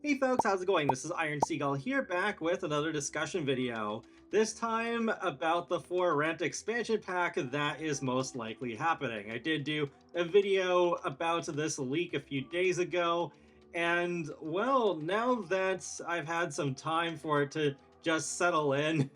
Hey folks, how's it going? This is Iron Seagull here, back with another discussion video. This time about the For Rent expansion pack that is most likely happening. I did do a video about this leak a few days ago, and well, now that I've had some time for it to just settle in,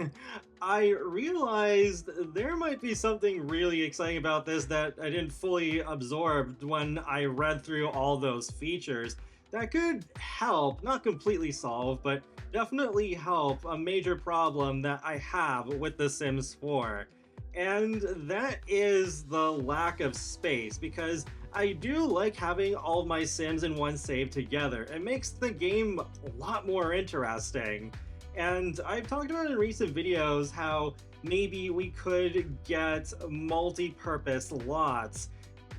I realized there might be something really exciting about this that I didn't fully absorb when I read through all those features that could help, not completely solve, but definitely help a major problem that I have with The Sims 4. And that is the lack of space, because I do like having all of my Sims in one save together. It makes the game a lot more interesting. And I've talked about in recent videos how maybe we could get multi-purpose lots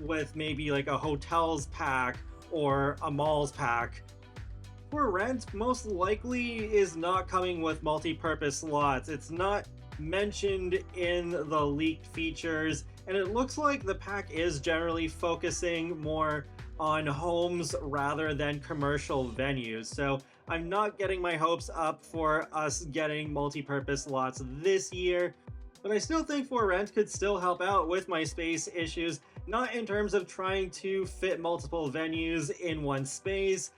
with maybe like a hotels pack or a malls pack. For Rent most likely is not coming with multi-purpose slots. It's not mentioned in the leaked features, and it looks like the pack is generally focusing more on homes rather than commercial venues. So I'm not getting my hopes up for us getting multi-purpose lots this year, but I still think For Rent could still help out with my space issues, not in terms of trying to fit multiple venues in one space,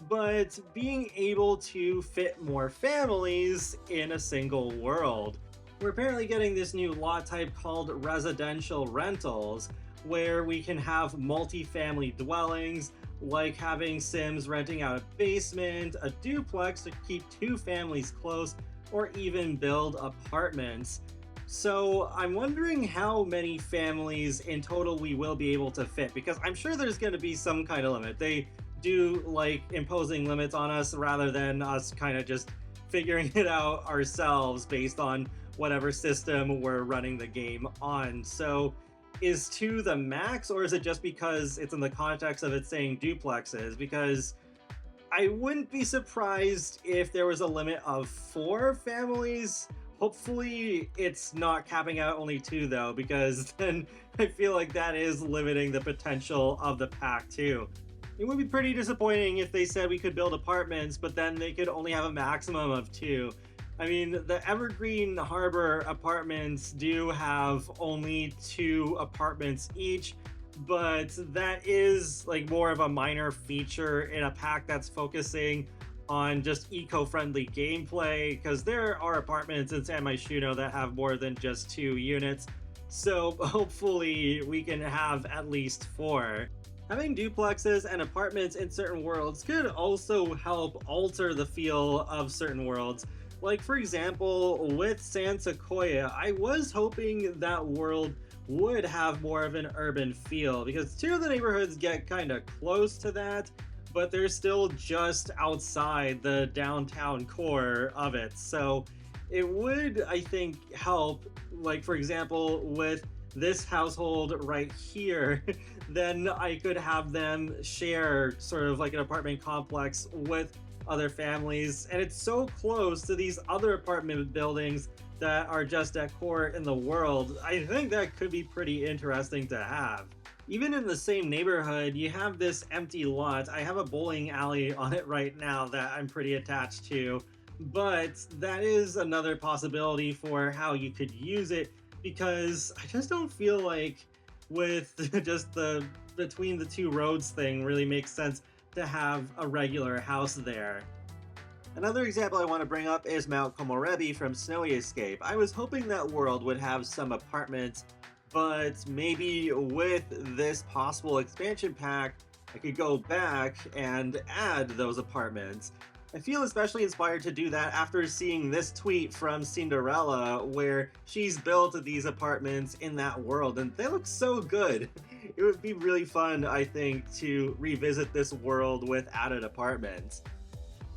but being able to fit more families in a single world. We're apparently getting this new lot type called residential rentals, where we can have multi-family dwellings, like having Sims renting out a basement, a duplex to keep two families close, or even build apartments. So I'm wondering how many families in total we will be able to fit, because I'm sure there's going to be some kind of limit. They do like imposing limits on us rather than us kind of just figuring it out ourselves based on whatever system we're running the game on. So is 2 the max, or is it just because it's in the context of it saying duplexes? Because I wouldn't be surprised if there was a limit of 4 families. Hopefully it's not capping out only 2 though, because then I feel like that is limiting the potential of the pack too. It would be pretty disappointing if they said we could build apartments, but then they could only have a maximum of 2. I mean, the Evergreen Harbor apartments do have only 2 apartments each, but that is like more of a minor feature in a pack that's focusing on just eco-friendly gameplay, because there are apartments in San Myshuno that have more than just 2 units, so hopefully we can have at least 4. Having duplexes and apartments in certain worlds could also help alter the feel of certain worlds. Like, for example, with San Sequoia, I was hoping that world would have more of an urban feel, because 2 of the neighborhoods get kind of close to that, but they're still just outside the downtown core of it. So it would, I think, help, like, for example, with this household right here, then I could have them share sort of like an apartment complex with other families, and it's so close to these other apartment buildings that are just at core in the world. I think that could be pretty interesting to have. Even in the same neighborhood, you have this empty lot. I have a bowling alley on it right now that I'm pretty attached to, but that is another possibility for how you could use it, because I just don't feel like with just the between the 2 roads thing really makes sense to have a regular house there. Another example I want to bring up is Mount Komorebi from Snowy Escape. I was hoping that world would have some apartments, but maybe with this possible expansion pack, I could go back and add those apartments. I feel especially inspired to do that after seeing this tweet from Cinderella, where she's built these apartments in that world, and they look so good. It would be really fun, I think, to revisit this world with added apartments.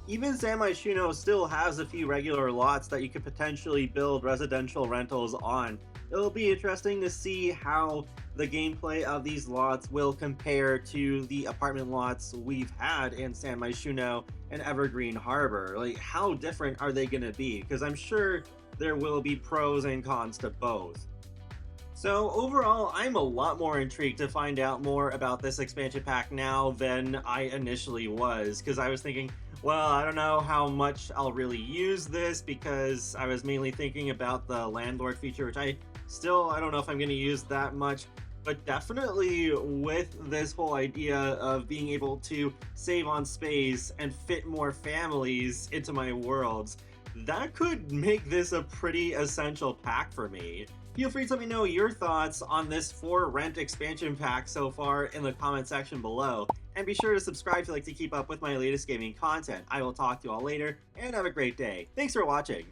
Even San Myshuno still has a few regular lots that you could potentially build residential rentals on. It'll be interesting to see how the gameplay of these lots will compare to the apartment lots we've had in San Myshuno and Evergreen Harbor. Like, how different are they going to be? Because I'm sure there will be pros and cons to both. So overall, I'm a lot more intrigued to find out more about this expansion pack now than I initially was, because I was thinking, well, I don't know how much I'll really use this, because I was mainly thinking about the landlord feature, which I don't know if I'm going to use that much. But definitely with this whole idea of being able to save on space and fit more families into my worlds, that could make this a pretty essential pack for me. Feel free to let me know your thoughts on this for rent expansion pack so far in the comment section below. And be sure to subscribe if you like to keep up with my latest gaming content. I will talk to you all later, and have a great day. Thanks for watching.